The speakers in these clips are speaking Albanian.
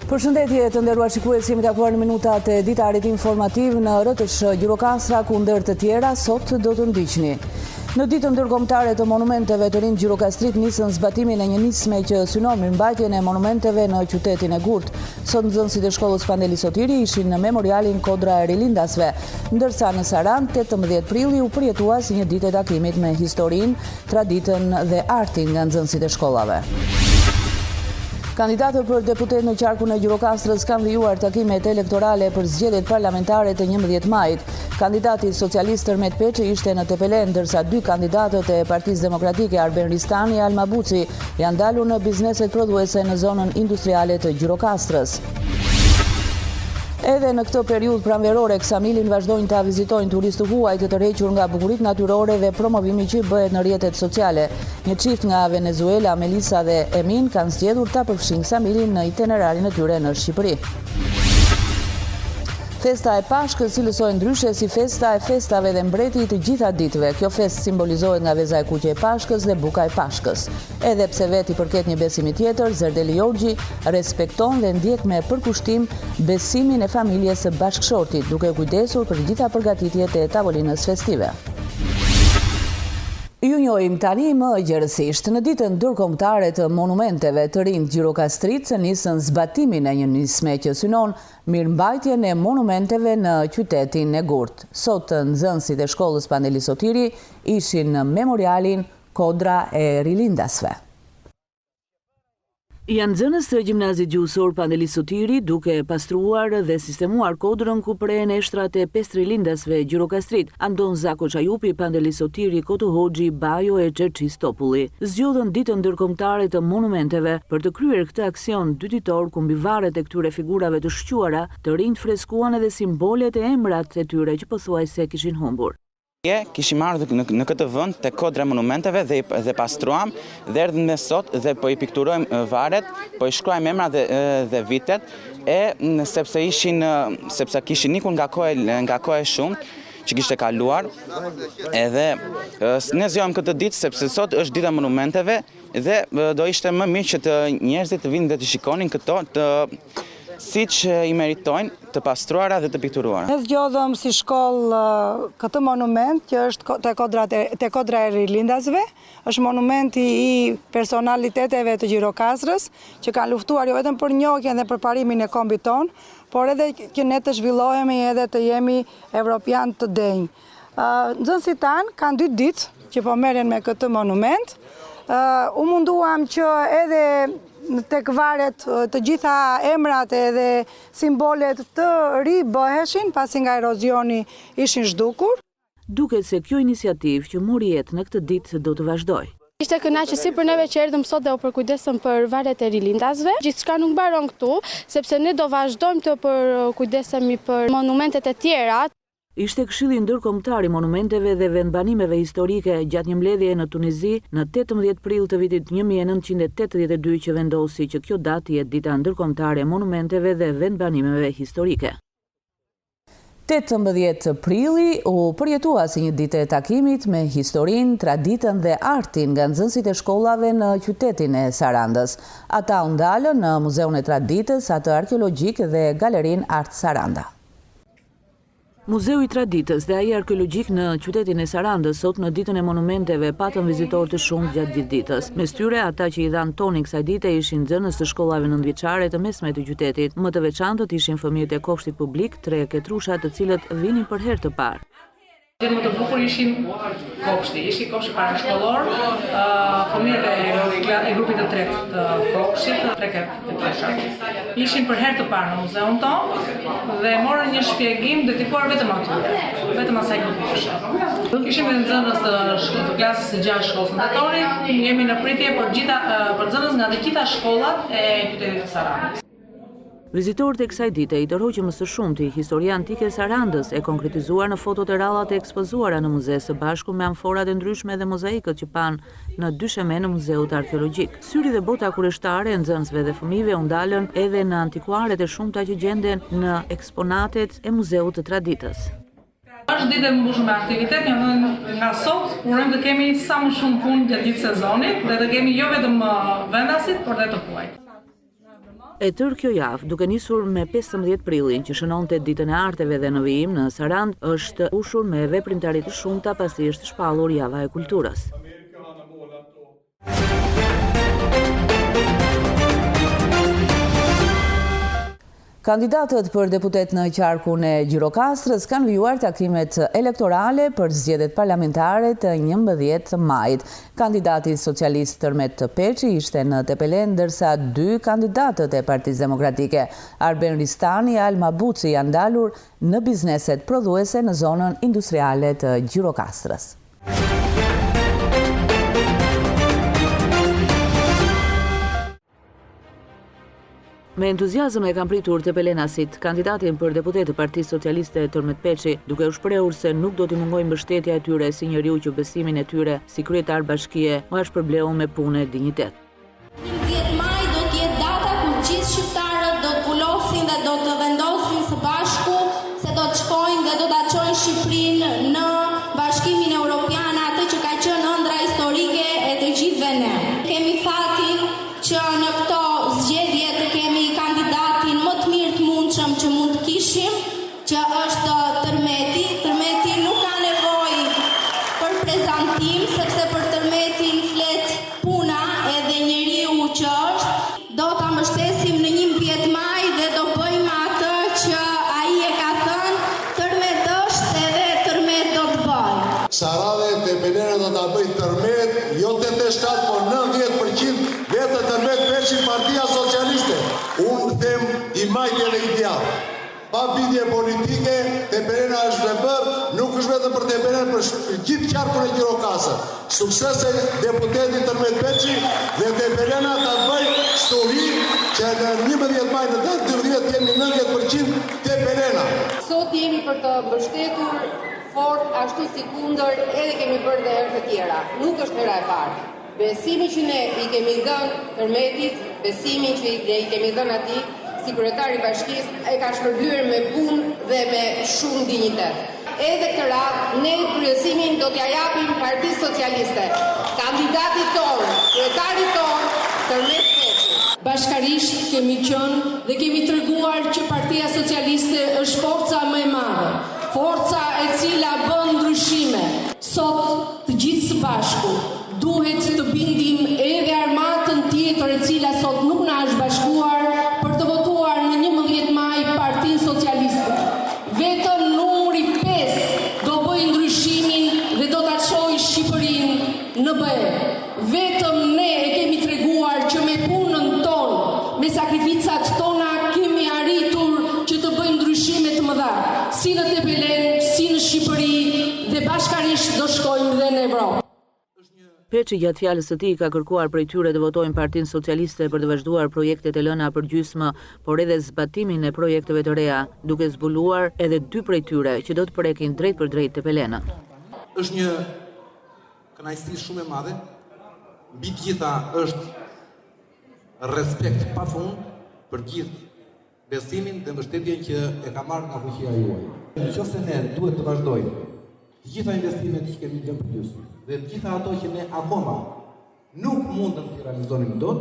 Përshëndetje të nderuar shikues, jemi takuar në minutat e ditarit informativ në RTS Gjirokastra, ku ndër të tjera sot do të ndiqni. Në ditën ndërkombëtare të monumenteve të rinj Gjirokastrit nisën zbatimin e një nisme që synon mirëmbajtjen e monumenteve në qytetin e Gurt. Sot nxënësit e shkollës Pandeli Sotiri ishin në memorialin Kodra e Rilindasve, ndërsa në Sarandë 18 prilli u përjetua si një ditë e takimit me historinë, traditën dhe artin nga nxënësit e shkollave. Kandidatët për deputet në qarkun e Gjirokastrës kanë vijuar takimet elektorale për zgjedhjet parlamentare të 11 majit. Kandidati socialist Ermet Peçi ishte në Tepelen, ndërsa dy kandidatët e Partisë Demokratike Arben Ristani e Alma Buci janë dalur në bizneset prodhuese në zonën industriale të Gjirokastrës. Edhe në këtë periudhë pranverore, Ksamilin vazhdojnë ta vizitojnë turistë huaj të tërhequr nga bukuritë natyrore dhe promovimi që bëhet në rrjetet sociale. Një çift nga Venezuela, Melisa dhe Emin, kanë zgjedhur ta përfshin Ksamilin në itinerarin e tyre në Shqipëri. Festa e Pashkës cilësohet ndryshe si festa e festave dhe mbreti të gjitha ditëve. Kjo festë simbolizohet nga veza e kuqe e Pashkës dhe buka e Pashkës. Edhe pse vetë i përket një besimi tjetër, Zerdeli Jorgji respekton dhe ndjek me përkushtim besimin e familjes së bashkëshortit, duke kujdesur për gjitha përgatitjet e tavolinës festive. Ju njohim tani më gjërësisht. Në ditën ndërkombëtare të monumenteve të rinj Gjirokastrit nisën zbatimin e një nisme që synon mirëmbajtjen e monumenteve në qytetin e Gurt. Sot nxënësit e shkollës Pandeli Sotiri ishin në memorialin Kodra e Rilindasve. Janë nxënës të gjimnazit gjuhësor Pandeli Sotiri duke pastruar dhe sistemuar kodrën ku prehen eshtrat e 5 rilindasve Gjirokastrit, Andon Zako Çajupi, Pandeli Sotiri, Koto Hoxhi, Bajo e Çerçis Topulli. Zgjodhën ditën ndërkombëtare të monumenteve për të kryer këtë aksion dyditor ku mbi varret e këtyre figurave të shquara të rinjt freskuan edhe simbolet e emrat e tyre që pothuajse kishin humbur. Kishim ardhur në këtë vend te kodra e monumenteve dhe pastruam dhe erdhëm me sot dhe po i pikturojmë varet, po i shkruajmë emrat dhe vitet sepse kishin ikur nga kohë shumë që kishte kaluar, edhe ne zgjojmë këtë ditë sepse sot është dita e monumenteve dhe do ishte më mirë që njerëzit të vinë dhe të shikonin këto siç i meritojnë, të pastruara dhe të pikturuara. Ne zgjodhëm si shkollë këtë monument që është te Kodra e Rilindasve, është monumenti i personaliteteve të Gjirokastrës që kanë luftuar jo vetëm për njohjen dhe për parimin e kombit ton, por edhe që ne të zhvillohemi edhe të jemi evropian të denj. Nxënësit tanë kanë 2 ditë që po merren me këtë monument. U munduam që edhe tek varet të gjitha emrat edhe simbolet të ri bëheshin pasi nga erozioni ishin zhdukur. Duket se kjo iniciativë që mori jetë në këtë ditë do të vazhdojë. Ishte kënaqësi për neve që erdhëm sot dhe u përkujdesëm për varet e rilindasve. Gjithçka nuk mbaron këtu, sepse ne do vazhdojmë të përkujdesemi për monumentet e tjera. Ishte Këshilli Ndërkombëtar i Monumenteve dhe Vendbanimeve Historike gjatë një mbledhjeje në Tunizi në 18 prill të vitit 1982 që vendosi që kjo datë jetë dita ndërkombëtare e monumenteve dhe vendbanimeve historike. 18 prilli u përjetua si një ditë e takimit me historinë, traditën dhe artin nga nxënësit e shkollave në qytetin e Sarandës. Ata u ndalën në Muzeun e Traditës, atë arkeologjik dhe Galerinë Art Saranda. Muzeu i Traditës dhe ai arkeologjik në qytetin e Sarandës sot në ditën e monumenteve patën vizitorë të shumtë gjatë gjithë ditës. Mes tyre ata që i dhanë tonin kësaj dite ishin nxënës të shkollave nëntëvjeçare të mesme të qytetit. Më të veçantët ishin fëmijët e kopshtit publik, 3 ketrusha të cilët vinin për herë të parë. Gjë më të bukur ishin kopshti parashkollor, fëmijët e grupit të tretë të kopshtit, 3 ketrusha. Ishin për herë të parë në muzeun tonë dhe morën një shpjegim dedikuar vetëm atyre, vetëm asaj grupushe. Ishim me nxënës të klasës së 6 shkollës ndërtore, jemi në pritje për nxënës nga të gjitha shkollat e qytetit të Sarandës. Vizitorët e kësaj dite i tërhoqën më së shumti historia antike e Sarandës, e konkretizuar në fotot e rallat e ekspozuara në muze së bashku me amforat e ndryshme dhe mozaikët që panë në dysheme në muzeut arkeologjik. Syri dhe bota kurioztare e nxënësve dhe fëmijëve u ndalën edhe në antikuaret e shumta që gjenden në eksponatet e muzeut të Traditës. Është ditë e mbushur me aktivitet, nga sot urojmë të kemi sa më shumë punë gjatë gjithë sezonit dhe të kemi jo vetëm vendasit, por edhe të huajt. E tërë kjo javë, duke nisur me 15 prillin, që shënonte ditën e arteve dhe në vijim në Sarandë, është ushur me veprimtari të shumta pasi është shpallur java e kulturës. Kandidatët për deputet në qarkun e Gjirokastrës kanë vijuar takimet elektorale për zgjedhjet parlamentare të 11 majit. Kandidati socialist Tërmet Peçi ishte në Tepelen, ndërsa 2 kandidatët e Partisë Demokratike, Arben Ristani e Alma Buci, janë dalur në bizneset prodhuese në zonën industriale të Gjirokastrës. Me entuziazëm e kanë pritur tepelenasit kandidatin për deputet të Partisë Socialiste Tërmet Peçi, duke u shprehur se nuk do t'i mungojë mbështetja e tyre si njeriu që besimin e tyre si kryetar bashkie më është përbleu me punë e dinjitet. 10 maj do t'jetë data kur gjithë shqiptarët do t'pulosin dhe do të vendosin së bashku se do të shkojnë dhe do ta çojnë Shqipërinë në Bashkimin Evropian, atë që ka qenë ëndra historike e të gjithëve ne. Kemi fatin që në këto zgjedhje të kemi kandidatin më të mirë të mundshëm që mund të kishim, që është Tërmeti. Tërmeti nuk ka nevojë për prezantim, sepse për Tërmetin flet puna edhe njeriu që është. Do ta mbështesim në 11 maj dhe do bëjmë atë që ai e ka thënë, Tërmet është edhe Tërmet do të bëjë. Sarandë e Tepelena do ta bëjë Tërmet, jo 87, por 90% vetë Tërmet Peçi, Partia Socialiste. Unë them i majtë edhe i djallë. Pa bindje politike, Tepelena është dhe bërë, nuk është vetëm për Tepelena, për gjithë qarkun e Gjirokasës. Sukses e deputetit Tërmet Peçi dhe Tepelena ta bëjë histori që në 11 maj në 12 jemi 90% Tepelena. Sot jemi për të mbështetur fort ashtu si kundër, edhe kemi bërë dhe herë të tjera. Nuk është hera e parë. Besimi që ne i kemi dhënë Tërmetit, besimi që i kemi dhënë atij si kryetari i bashkisë, e ka shpërbyer me punë dhe me shumë dinjitet. Edhe këtë radhë, ne kryesimin do t'ja japim Partisë Socialiste, kandidatit tonë, kryetarit tonë, Tërmet Peçi. Bashkarisht kemi qenë dhe kemi treguar që Partia Socialiste është forca më e madhe, forca e cila bën ndryshime. Sot të gjithë së bashku duhet të bindim edhe armatën tjetër e cila sot nuk na është bashkuar për të votuar në 11 maj Partinë Socialiste. Vetëm numri 5 do bëjë ndryshimin dhe do ta çojë Shqipërinë në BE. Vetëm ne e kemi treguar që me punën tonë, me sakrificat tona kemi arritur që të bëjmë ndryshime të mëdha, si në Tepelen, si në Shqipëri dhe bashkarisht do shkojmë dhe në Evropë. Peçi gjatë fjalës së tij ka kërkuar prej tyre të votojnë Partinë Socialiste për të vazhduar projektet e lëna për gjysmë, por edhe zbatimin e projekteve të reja, duke zbuluar edhe 2 prej tyre që do të prekin drejt për drejt Tepelenën. Është një kënaqësi shumë e madhe. Mbi të gjitha është respekt pafund për gjithë besimin dhe mbështetjen që e ka marrë nga fuqia juaj. Nëse ne duhet të vazhdojmë të gjitha investimet që kemi lënë për gjysmë dhe të gjitha ato që ne akoma nuk mundëm të realizonim dot,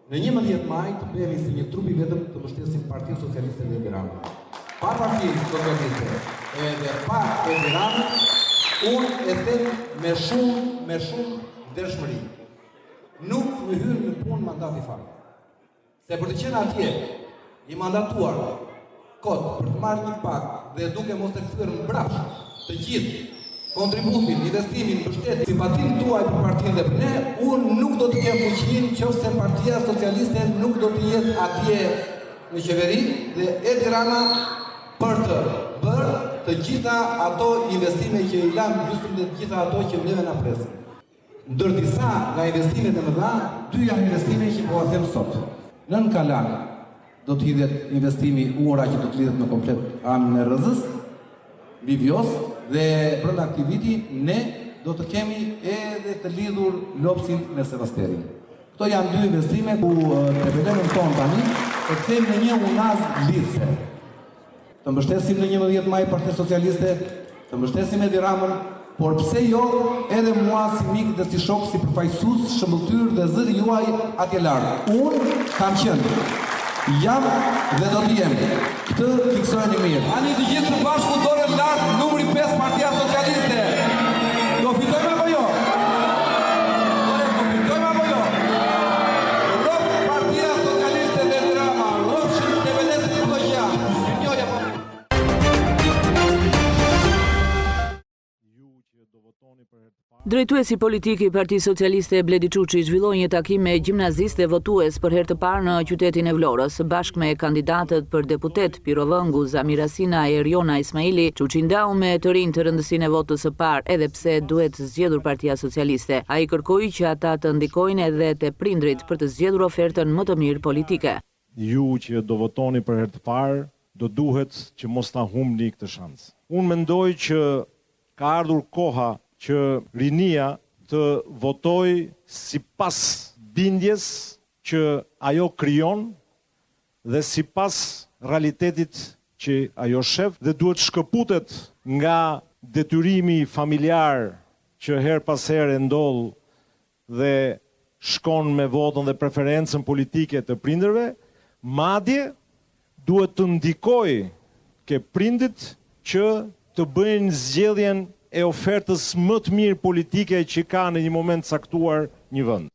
në 11 maj të bëhemi si një trup i vetëm të mbështesim Partinë Socialiste dhe Tiranën. Pa Partinë Socialiste edhe pa Tiranën, unë e them me shumë dëshmëri. Nuk më hyn në punë mandati fare. Se për të qenë atje i mandatuar kot për të marrë një pak dhe duke mos të kthyer mbrapsht të gjithë kontributin, investimin, mbështetjen, simpatinë tuaj për partinë dhe për ne, unë nuk do të kem fuqinë nëse Partia Socialiste nuk do të jetë atje në qeveri dhe Edi Rama për të bërë të gjitha ato investime që i lanë gjysmë dhe të gjitha ato që neve na presin. Ndër disa nga investimet e mëdha, 2 janë investime që po a them sot. Nën Kalan do të hidhet investimi ura që do të lidhet me komplet anën e Rrezës, Vivios, dhe brenda aktiviti ne do të kemi edhe të lidhur Lopsin me Sevasterin. Këto janë 2 investime ku Tepelenën tonë tani e kthejmë në një unaz lidhse. Të mbështesim në 11 maj Partinë Socialiste, të mbështesim Edi Ramën, por pse jo edhe mua si mik dhe si shok, si përfaqësues, shëmbëltyr dhe zëri juaj atje larg. Unë kam qenë Jam dhe do t'jem. Këtë fiksojeni mirë. Ani të gjithë së bashku dorën lart, numri 5 Partia Socialiste. Do fitojmë apo jo? Do fitojmë apo jo? Rof Partia Socialiste dhe Drama, rof Shqip të Venesit të Dogja. Njojë apo mirë. Drejtuesi politik i Partisë Socialiste Bledi Çuçi zhvilloi një takim me gjimnazistë e votues për herë të parë në qytetin e Vlorës, bashkë me kandidatët për deputet Piro Vëngu, Zamira Sina e Eriona Ismaili. Çuçi ndau me të rinj të rëndësinë e votës së parë, edhe pse duhet zgjedhur Partia Socialiste. Ai kërkoi që ata të ndikojnë edhe te prindrit për të zgjedhur ofertën më të mirë politike. Ju që do votoni për herë të parë, do duhet që mos ta humbni këtë shans. Unë mendoj që ka ardhur koha që rinia të votoj sipas bindjes që ajo krijon dhe sipas realitetit që ajo shef, dhe duhet shkëputet nga detyrimi familjar që her pas here ndodh dhe shkon me votën dhe preferencën politike të prindërve, madje duhet të ndikoj ke prindit që të bëjnë zgjedhjen e ofertës më të mirë politike që ka në një moment caktuar një vend.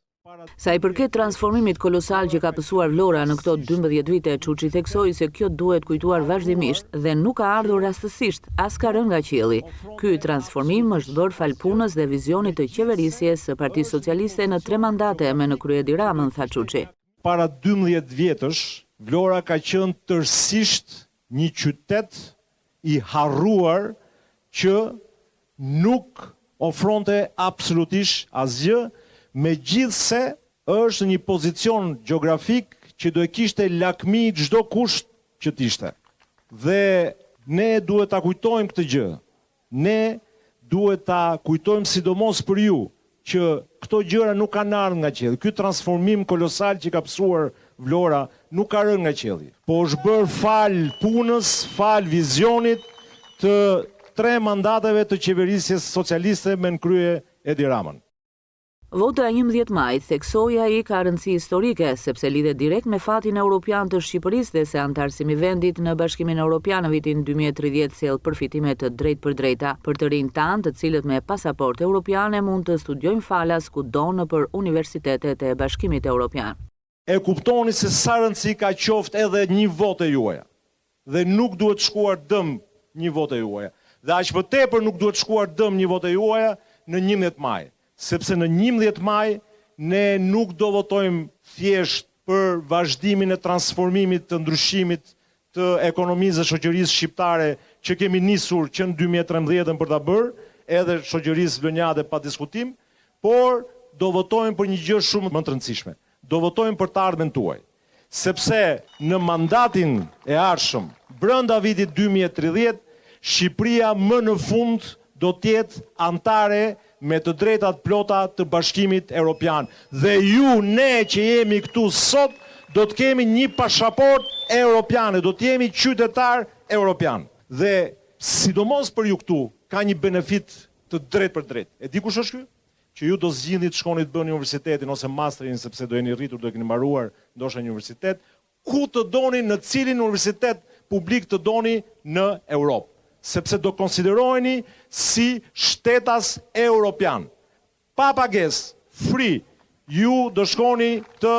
Sa i përket transformimit kolosal që ka pësuar Vlora në këto 12 vite, Çuçi theksoi se kjo duhet kujtuar vazhdimisht dhe nuk ka ardhur rastësisht, as ka rënë nga qielli. Ky transformim është bërë fal punës dhe vizionit të qeverisjes së Partisë Socialiste në 3 mandate me në krye Edi Ramën, tha Çuçi. Para 12 vjetësh, Vlora ka qenë tërësisht një qytet i harruar që nuk ofronte absolutisht asgjë, megjithse është një pozicion gjeografik që do e kishte lakmi çdo kusht që t'ishte. Dhe ne duhet ta kujtojmë këtë gjë. Ne duhet ta kujtojmë sidomos për ju që këto gjëra nuk kanë ardhur nga qielli. Ky transformim kolosal që ka pësuar Vlora nuk ka rënë nga qielli, po është bërë fal punës, fal vizionit të 3 mandateve të qeverisjes socialiste me në krye Edi Ramën. Vota 11 majit theksoi ai ka rëndësi historike, sepse lidhet direkt me fatin europian të Shqipërisë dhe se antarësimi i vendit në Bashkimin Evropian në vitin 2030 sjell përfitime të drejta. Për të rinjt tanë, të cilët me pasaportë europiane mund të studiojnë falas kudo nëpër universitetet e Bashkimit Evropian. E kuptoni se sa rëndësi ka qoftë edhe një votë e juaja. Dhe nuk duhet shkuar dëm një votë e juaja. Dhe aq më tepër nuk duhet shkuar dëm një votë e juaja në 11 maj, sepse në 11 maj ne nuk do votojmë thjesht për vazhdimin e transformimit të ndryshimit të ekonomisë dhe shoqërisë shqiptare që kemi nisur që në 2013 për ta bërë, edhe shoqërisë vlonjade pa diskutim, por do votojmë për një gjë shumë më të rëndësishme. Do votojmë për të ardhmen tuaj. Sepse në mandatin e ardhshëm, brenda vitit 2030, Shqipëria më në fund do t'jetë antare me të drejtat plota të Bashkimit Evropian. Dhe ju, ne që jemi këtu sot, do të kemi një pasaport europiane, do të jemi qytetar europian. Dhe sidomos për ju këtu, ka një benefit të drejt për drejt. E di kush është ky? Që ju do zgjidhni të shkoni të bëni universitetin ose masterin, sepse do jeni rritur, do e keni mbaruar ndoshta një universitet, ku të doni, në cilin universitet publik të doni në Europë. Sepse do konsideroheni si shtetas europian. Pa pagesë, free, ju do shkoni të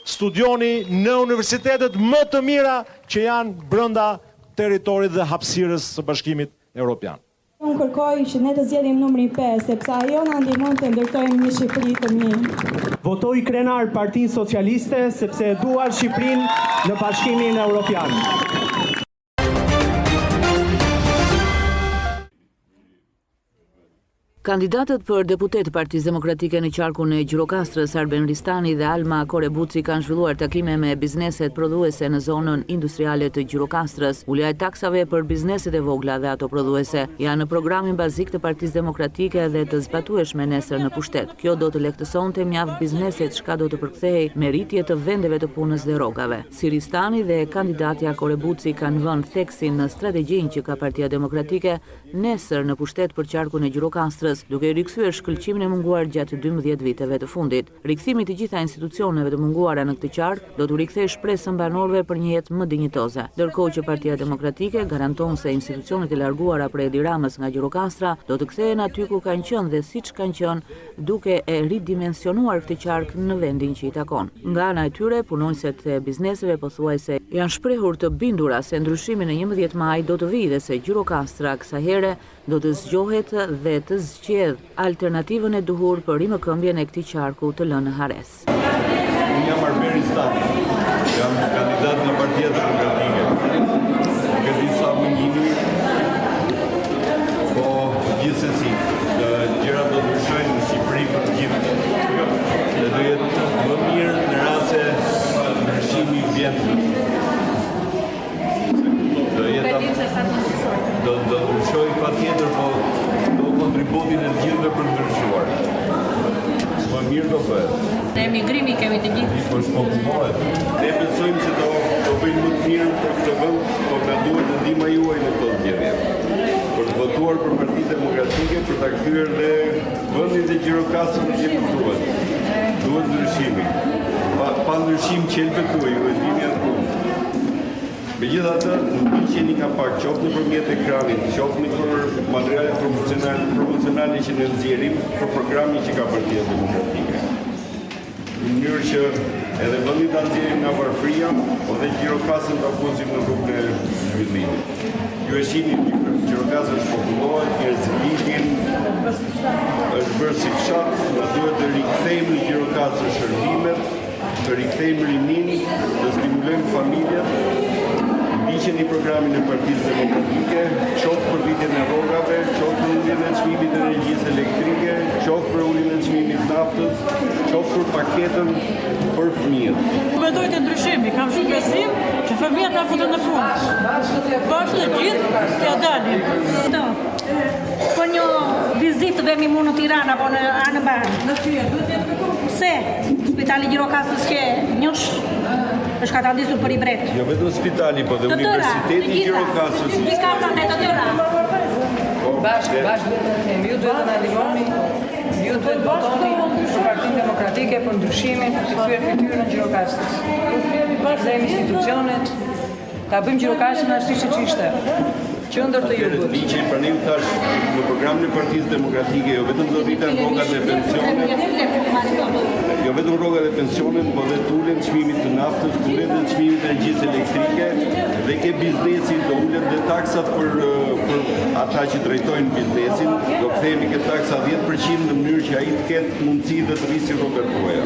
studioni në universitetet më të mira që janë brenda territorit dhe hapësirës së Bashkimit Evropian. Unë kërkoj që ne të zgjedhim numrin 5, sepse ajo na ndihmon të ndërtojmë një Shqipëri të mirë. Votoj krenar Partinë Socialiste sepse e dua Shqipërinë në Bashkimin Evropian. Kandidatët për deputet Partisë Demokratike në qarkun e Gjirokastrës, Arben Ristani dhe Alma Korebuci kanë zhvilluar takime me bizneset prodhuese në zonën industriale të Gjirokastrës. Ulja e taksave për bizneset e vogla dhe ato prodhuese janë në programin bazik të Partisë Demokratike dhe të zbatueshme nesër në pushtet. Kjo do të lehtësonte mjaft bizneset, çka do të përkthehej me rritje të vendeve të punës dhe rrogave. Si Ristani dhe kandidatja Korebuci kanë vënë theksin në strategjinë që ka Partia Demokratike nesër në pushtet për qarkun e Gjirokastrës. Shqipërisë, duke rikthyer shkëlqimin e munguar gjatë 12 viteve të fundit. Rikthimi i të gjitha institucioneve të munguara në këtë qark do të rikthejë shpresën banorëve për një jetë më dinjitoze. Ndërkohë që Partia Demokratike garanton se institucionet e larguara prej Edi Ramës nga Gjirokastra do të kthehen aty ku kanë qenë dhe siç kanë qenë, duke e ridimensionuar këtë qark në vendin që i takon. Nga ana e tyre, punonjësit e bizneseve pothuajse janë shprehur të bindura se ndryshimi në 11 maj do të vijë dhe se Gjirokastra kësaj here do të zgjohet dhe të zgjedh alternativën e duhur për rimëkëmbjen e këtij qarku të lënë hares. Unë jam Arberi Stani, jam kandidat nga Partia Demokratike. Ka disa mundimi, po gjithsesi gjërat do të ndryshojnë në Shqipëri për të gjithë. Dhe do jetë më mirë në rast se ndryshimi vjen. Do ndryshoj patjetër, po do kontributin e gjithëve për ndryshuar. Më mirë do bëhet. Në emigrimi kemi të gjithë. Po shpëpumohet. Ne besojmë që do bëjmë më të mirë për këtë vend, por na duhet ndihma juaj në këtë zgjedhje. Për të votuar për Partinë Demokratike për ta kthyer dhe vendin e Gjirokastrës në jetë duhet. Duhet ndryshimi. Pa ndryshim qelbet tuaj, ju e dini atë punë. Megjithatë, nuk ndiqeni nga pak, qoftë nëpërmjet ekranit, qoftë nëpër materiale promocionale që ne nxjerrim për programin që ka Partia Demokratike. Në mënyrë që edhe vendin ta nxjerrim nga varfëria, po dhe Gjirokastrën ta fusim në rrugën e zhvillimit. Ju e shihni, Gjirokastra shpopullohet, njerëzit është bërë si fshat, ne duhet të rikthejmë në Gjirokastra shërbimet, të rikthejmë rinin, të stimulojmë familjet. Ndiqeni programin e Partisë Demokratike, qoftë për rritjen e rrogave, qoftë për uljen e çmimit të energjisë elektrike, qoftë për uljen e çmimit të naftës, qoftë për paketën për fëmijët. Mendoj të ndryshimi, kam shumë besim që fëmijët na futen në punë. Bashkë të gjithë t'ia dalim. Po një vizitë të vemi mu në Tiranë apo në Anëbar. Pse? Spitali Gjirokastrës që njësh është ka të ndisur për i bret. Jo vetëm spitali, po dhe Universiteti Gjirokastrës. Të kapën e të tëra. Bashkë duhet të themi, ju duhet të na ndihmoni, ju duhet të votoni për Partinë Demokratike për ndryshimin, të kthyer fytyrën e Gjirokastrës. Dhe institucionet, ta bëjmë Gjirokastrën ashtu siç ishte. Qendër të jugut. Liçi për ne thash në programin e Partisë Demokratike, jo vetëm do rriten rrogat e pensionet. Jo vetëm rrogat e pensionet, por dhe tulen çmimit të naftës, tulen dhe çmimit të energjisë elektrike dhe ke biznesin do ulet dhe taksat për ata që drejtojnë biznesin, do kthehemi këtë taksa 10% në mënyrë që ai të ketë mundësi dhe të rrisë rrogat tuaja.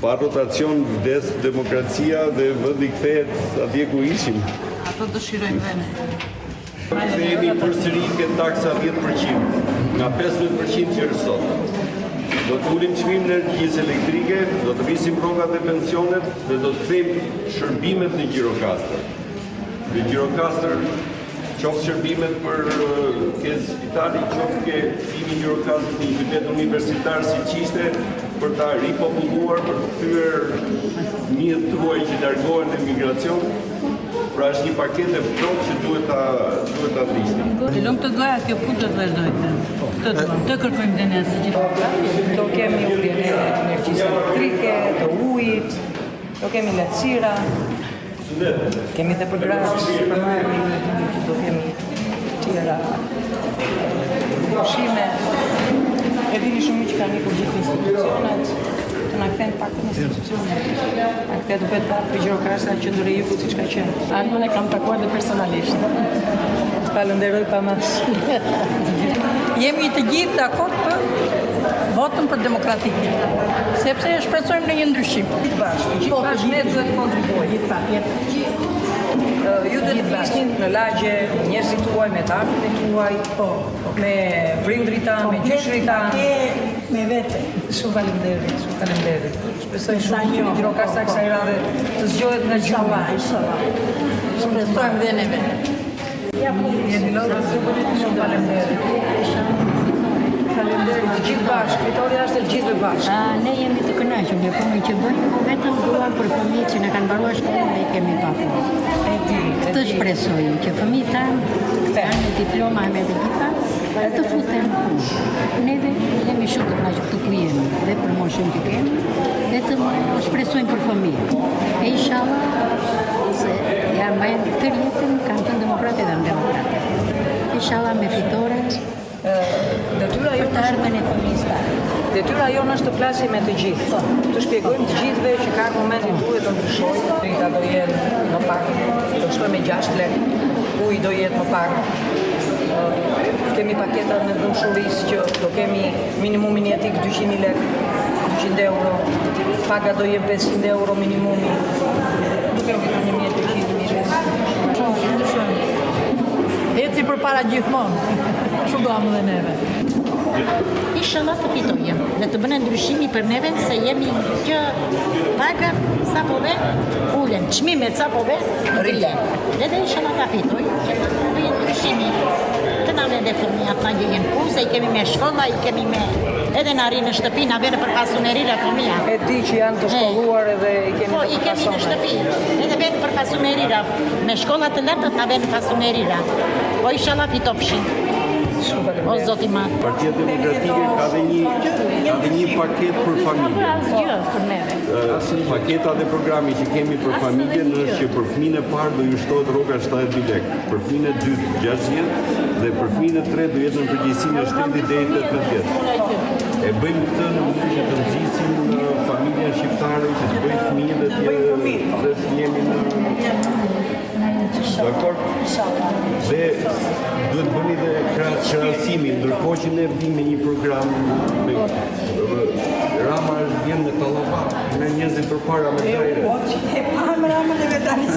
Pa rotacion vdes demokracia dhe vendi kthehet atje ku ishim. Ato dëshirojmë vënë. Kthehemi përsëri ke taksa 10%, nga 15% që është sot. Do të ulim çmimin e energjisë elektrike, do të rrisim rrogat e pensionet dhe do të kthejmë shërbimet në Gjirokastër. Në Gjirokastër, qoftë shërbimet për ke spitali, qoftë ke kthimi Gjirokastrës në një qytet universitar siç ishte, për ta ripopulluar, për të kthyer fëmijët tuaj që largohen në emigracion. Pra është një paketë plot që duhet ta ndiqni. Të lumë të doja kjo punë të vazhdojnë. Të kërkojmë dhe ne si gjithë. Do kemi uljen e energjisë elektrike, të ujit, do kemi lehtësira, kemi dhe për gratë, supermarket, do kemi tjera ushqime. E dini shumë që kanë ikur gjithë institucionet, të na kthejnë pak në institucionet. A këtë duhet për Gjirokastra që ndër e jugut siç ka qenë. Anën e kam takuar dhe personalisht. Falenderoj pa mas. Jemi të gjithë dakord për votën për demokratike. Sepse shpresojmë në një ndryshim. Gjithë bashkë ne duhet të kontribuojmë. Ju duhet të visnin në lagje njerëzit tuaj, me të afërt tuaj, me prindrit tanë, me gjyshrit tanë. Me vete. Shumë faleminderit. Shpresoj shumë që Gjirokastra kësaj radhe të zgjohet nga gjyma. Inshallah. Shpresojmë dhe neve. Jeni lodhur, shumë faleminderit. Faleminderit të gjithë bashkë, fitoria është e gjithëve bashkë. Ne jemi të kënaqur me punën që bëjmë, vetëm duam për fëmijët që na kanë mbaruar shkollën dhe i kemi pasur. Këtë shpresojmë që fëmijët tanë kanë diploma me të gjitha të futen punë. Neve jemi shumë të knaqur këtu ku jemi dhe për moshën që kemi dhe të shpresojmë për familje. E inshallah se ja mbajnë të jetën kanë të demokratë dhe demokratë. Inshallah me fitore Detyra për të ardhmen e fëmijës tonë. Detyra jonë është të flasim me të gjithë, të shpjegojmë të gjithëve që ka momentin duhet të ndryshojë, drita do jenë më pak, do shkojmë me 6 lekë, uji do jetë më pak. Kemi paketat me dhunëshurisë që do kemi minimumin jetik 200.000 lekë, 200 euro, paga do jenë 500 euro minimumi, nuk e këtë 1.200.000 lekë. Eci për para gjithmonë, që do amë dhe neve. Inshallah të fitojmë dhe të bënë ndryshimi për neve se jemi që paga sa po ve ulen, çmimet sa po ve rrilen. Dhe inshallah ta fitojmë që të bëjë ndryshimi. Të na vende fëmija ta gjejmë ku se i kemi me shkolla, i kemi me edhe na rinë në shtëpi, na vjen për pasunerira fëmija. E di që janë të shkolluar edhe i kemi po, i kemi në shtëpi. Edhe vjen për pasunerira. Me shkolla të larta na vjen pasunerira. Po inshallah fitofshin. O zoti madh. Partia Demokratike ka dhe një paket për familje. Paketa dhe programi që kemi për familjen është që për fëmijën e parë do ju shtohet rroga 72 lekë, për fëmijën e dytë 60 dhe për fëmijën e tretë do jetë në përgjegjësinë e 70 deri 18 vjet. E bëjmë këtë në mënyrë që të nxisim familjen shqiptare, që të bëjë fëmijë dhe të jemi në dakord? Dhe duhet bëni dhe krahasimin, ndërkohë që ne vim me një program me Rama vjen në Tallava, me njerëzit përpara me drejtë. E pamë Ramën e Vedanis.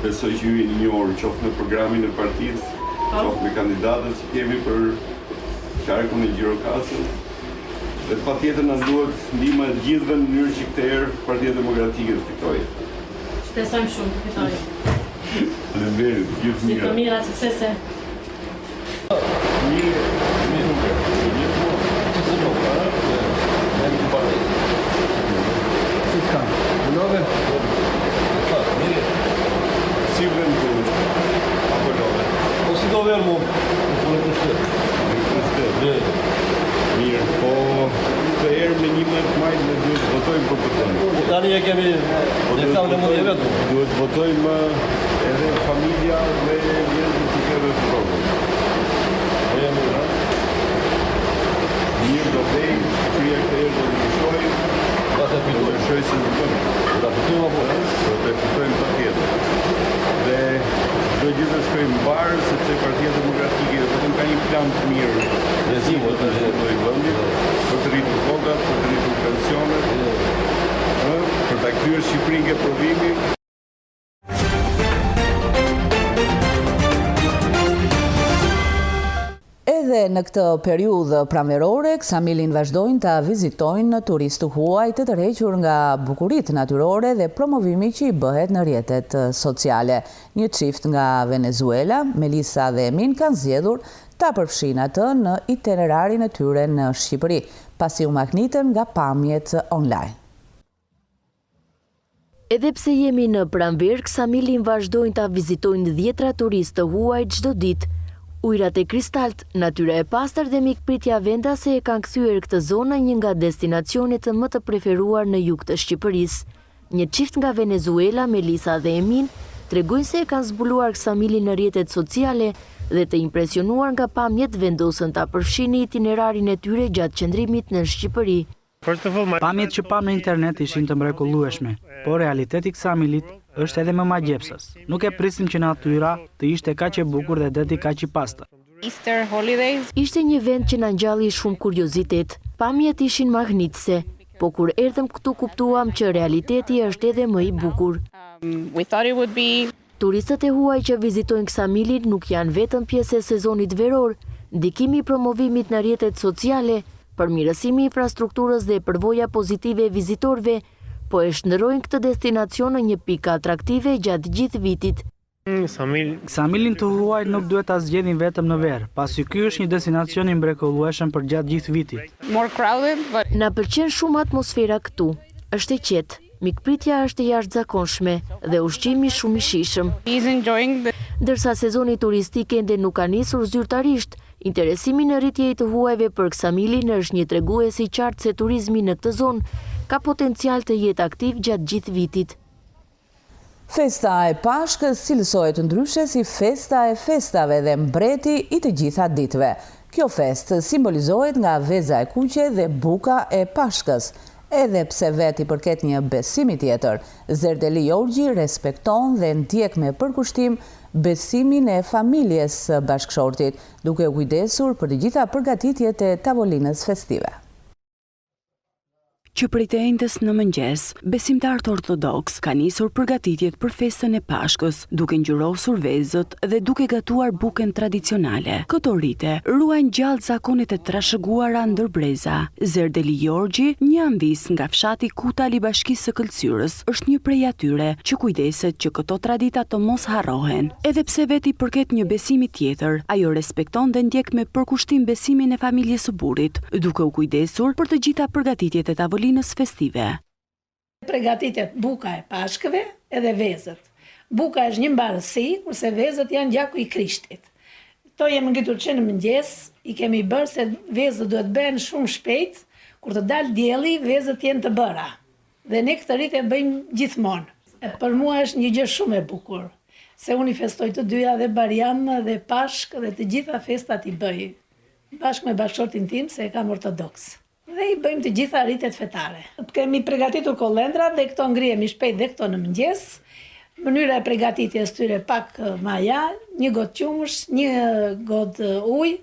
Besoj që ju jeni një orë qoftë në programin e partisë, qoftë me kandidatët që kemi për qarkun e Gjirokastrit. Dhe patjetër na duhet ndihma e gjithëve në mënyrë që këtë herë Partia Demokratike të fitojë. Shpresojmë shumë fitojë. Faleminderit, gjithë mirë. Gjithë mira, suksese. Si vend të apo love? Po si do verë mu? Mirë, po të herë me 11 maj ne duhet të votojmë për këtë. Tani e kemi në mundje vetë. Duhet votojmë edhe familja dhe njerëzit që kemi të problem. Po jam mirë do vej, Shqipëria këtë herë do të ndryshojë. Ta të fitojmë. Ndryshojë si në bëmë. Ta fitojmë apo? Do të fitojmë patjetër. Dhe do gjithë të shkojmë barë, sepse Partia Demokratike vetëm ka një plan të mirë. Rezimo të i vendit, për të rritur kokat, për të rritur pensionet, për ta kthyer Shqipërinë nga prodhimi. Edhe në këtë periudhë pranverore, Ksamilin vazhdojnë të vizitojnë turistë huaj të tërhequr nga bukuritë natyrore dhe promovimi që i bëhet në rrjetet sociale. Një çift nga Venezuela, Melisa dhe Emin, kanë zgjedhur ta përfshinë atë në itinerarin e tyre në Shqipëri, pasi u magnitën nga pamjet online. Edhe pse jemi në pranverë, Ksamilin vazhdojnë ta vizitojnë 10 turistë huaj çdo ditë. Ujrat e kristalt, natyra e pastër dhe mikpritja vendase e kanë kthyer këtë zonë një nga destinacionet më të preferuar në jug të Shqipërisë. Një çift nga Venezuela, Melisa dhe Emin, tregojnë se e kanë zbuluar Ksamilin në rrjetet sociale dhe të impresionuar nga pamjet vendosën ta përfshinë itinerarin e tyre gjatë qëndrimit në Shqipëri. Pamjet që pam në internet ishin të mrekullueshme, por realiteti i Ksamilit është edhe më magjepsës. Nuk e prisim që natyra të ishte kaq e bukur dhe deti kaq i pastër. Ishte një vend që na ngjalli shumë kuriozitet. Pamjet ishin magnitëse, po kur erdhëm këtu kuptuam që realiteti është edhe më i bukur. Turistët e huaj që vizitojnë Ksamilin nuk janë vetëm pjesë e sezonit veror, ndikimi i promovimit në rrjetet sociale, përmirësimi i infrastrukturës dhe përvoja pozitive e vizitorëve, po e shndërojnë këtë destinacion në një pikë atraktive gjatë gjithë vitit. Ksamilin të huaj nuk duhet ta zgjedhin vetëm në verë, pasi ky është një destinacion i mrekullueshëm për gjatë gjithë vitit. Na pëlqen shumë atmosfera këtu. Është e qetë, Mikpritja është e jashtëzakonshme dhe ushqimi shumë i shijshëm. Ndërsa sezoni turistik ende nuk ka nisur zyrtarisht, interesimi në rritje të huajve për Ksamilin është një tregues i qartë se turizmi në këtë zonë ka potencial të jetë aktiv gjatë gjithë vitit. Festa e Pashkës cilësohet ndryshe si festa e festave dhe mbreti i të gjitha ditëve. Kjo festë simbolizohet nga veza e kuqe dhe buka e Pashkës. Edhe pse veti përket një besimi tjetër, Zerdeli Jorgji respekton dhe ndjek me përkushtim besimin e familjes së bashkëshortit, duke u kujdesur për të gjitha përgatitjet e tavolinës festive. Që prej të endes në mëngjes, besimtarët ortodoks ka nisur përgatitjet për festën e Pashkës, duke ngjyrosur vezët dhe duke gatuar bukën tradicionale. Këto rite ruajnë gjallë zakonet e trashëguara ndër breza. Zerdeli Jorgji, një anvis nga fshati Kutali Bashkisë së Këlqyrës, është një prej atyre që kujdeset që këto tradita të mos harrohen. Edhe pse veti përket një besimi tjetër, ajo respekton dhe ndjek me përkushtim besimin e familjes së burrit, duke u kujdesur për të gjitha përgatitjet e tavolinës festive. Përgatitet buka e Pashkëve edhe vezët. Buka është një mbarësi, kurse vezët janë gjaku i Krishtit. To jemi ngritur që në mëngjes, i kemi bërë se vezët duhet bëhen shumë shpejt, kur të dalë dielli, vezët jenë të bëra. Dhe ne këtë rit e bëjmë gjithmonë. E për mua është një gjë shumë e bukur, se unë i festoj të dyja dhe Bariam dhe Pashkë dhe të gjitha festat i bëj, bashkë me bashkëshortin tim se e kam ortodoks. Dhe i bëjmë të gjitha rritet fetare. Kemi përgatitur kolendrat dhe këto ngrihemi shpejt dhe këto në mëngjes. Mënyra e përgatitjes tyre pak maja, një gotë qumësh, një gotë ujë,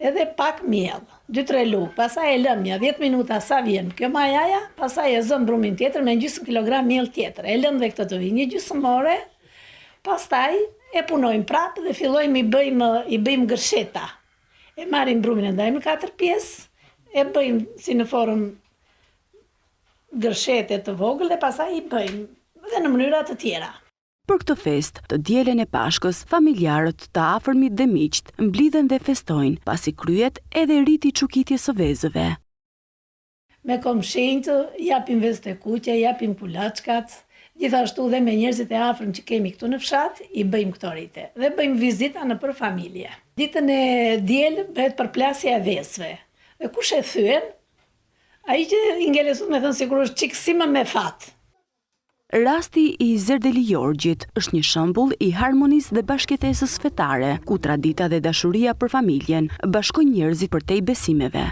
edhe pak miell, 2-3 lugë. Pastaj e lëm ja 10 minuta sa vjen kjo majaja, pastaj e zëm brumin tjetër me gjysmë kilogram miell tjetër. E lëm dhe këtë të vijë një gjysmë ore. Pastaj e punojmë prapë dhe fillojmë i bëjmë gërsheta. E marrim brumin e ndajmë në 4 pjesë. E bëjmë si në formë gërshete të vogël dhe pastaj i bëjmë dhe në mënyra të tjera. Për këtë fest, të dielën e Pashkës, familjarët, të afërmit dhe miqt mblidhen dhe festojnë, pasi kryhet edhe riti çukitjes së vezëve. Me komshinjt japim vezët e kuqe, japim kulaçkat, gjithashtu dhe me njerëzit e afërm që kemi këtu në fshat, i bëjmë këto rite dhe bëjmë vizita nëpër familje. Ditën e diel bëhet përplasja e vezëve. Dhe kush e thyen, ai që i ngelesut me thënë sigurisht çikësime me fat. Rasti i Zerdeli Jorgjit është një shembull i harmonisë dhe bashkëtesës fetare, ku tradita dhe dashuria për familjen bashkojnë njerëzit përtej besimeve.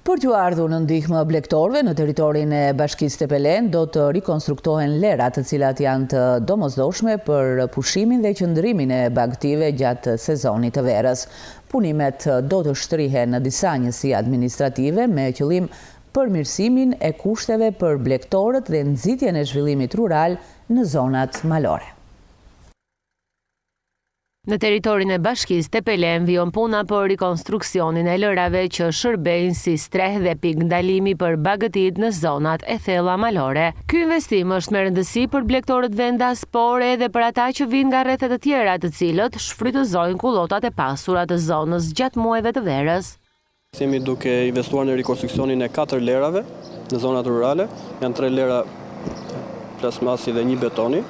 Për t'ju ardhur në ndihmë blegtorëve në territorin e Bashkisë Tepelen, do të rikonstruktohen lera të cilat janë të domosdoshme për pushimin dhe qëndrimin e bagëtive gjatë sezonit të verës. Punimet do të shtrihen në disa njësi administrative me qëllim përmirësimin e kushteve për blegtorët dhe nxitjen e zhvillimit rural në zonat malore. Në teritorin e Bashkisë Tepelen vijon puna për rikonstruksionin e lërave që shërbejnë si streh dhe pikë ndalimi për bagëtit në zonat e thella malore. Ky investim është me rëndësi për blegtorët vendas, por edhe për ata që vijnë nga rrethet të tjera, të cilët shfrytëzojnë kullotat e pasura të zonës gjatë muajve të verës. Jemi duke investuar në rikonstruksionin e 4 lerave në zonat rurale, janë 3 lera plasmasi dhe 1 betoni.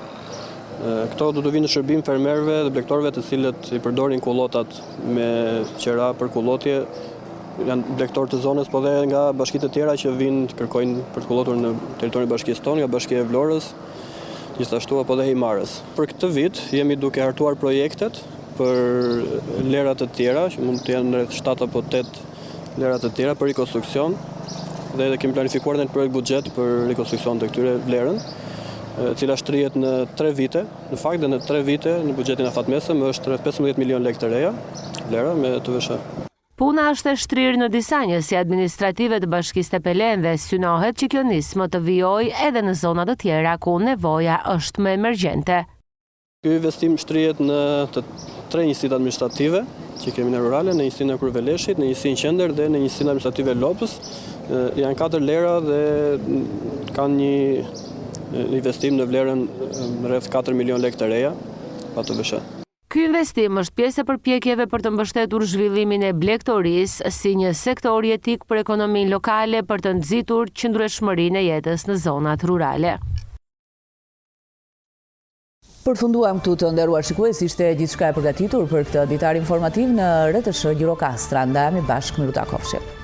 Këto do të vinë në shërbim fermerëve dhe blegtorëve të cilët i përdorin kullotat me qera për kullotje. Janë blegtorë të zonës, po dhe nga bashkitë të tjera që vinë të kërkojnë për të kullotur në teritorin e bashkisë tonë, nga bashkia e Vlorës, gjithashtu apo dhe Himarës. Për këtë vit jemi duke hartuar projektet për lera të tjera, që mund të janë rreth 7 apo 8 lera të tjera për rekonstruksion, dhe kemi planifikuar në projekt buxhet për rekonstruksion të këtyre lerën, cila shtrihet në 3 vite. Në fakt dhe në 3 vite në buxhetin afatmesëm është rreth 15 milion lekë të reja, lera me TVSH. Puna është e shtrirë në disa njësi administrative të Bashkisë Tepelen dhe synohet që kjo nismë të vijojë edhe në zonat të tjera ku nevoja është më emergjente. Ky investim shtrihet në të 3 njësitë administrative që kemi në rurale, në njësinë e Kurveleshit, në njësinë qendër dhe në njësinë administrative Lopës. Janë 4 lera dhe kanë një investim në vlerën rreth 4 milion lekë të reja, pa TVSH. Ky investim është pjesë e përpjekjeve për të mbështetur zhvillimin e blegtorisë si një sektor jetik për ekonominë lokale për të nxitur qëndrueshmërinë e jetës në zonat rurale. Përfunduam këtu të nderuar shikues, ishte gjithçka e përgatitur për këtë ditar informativ në RTS Gjirokastra. Ndahemi bashkë, miru takofshim.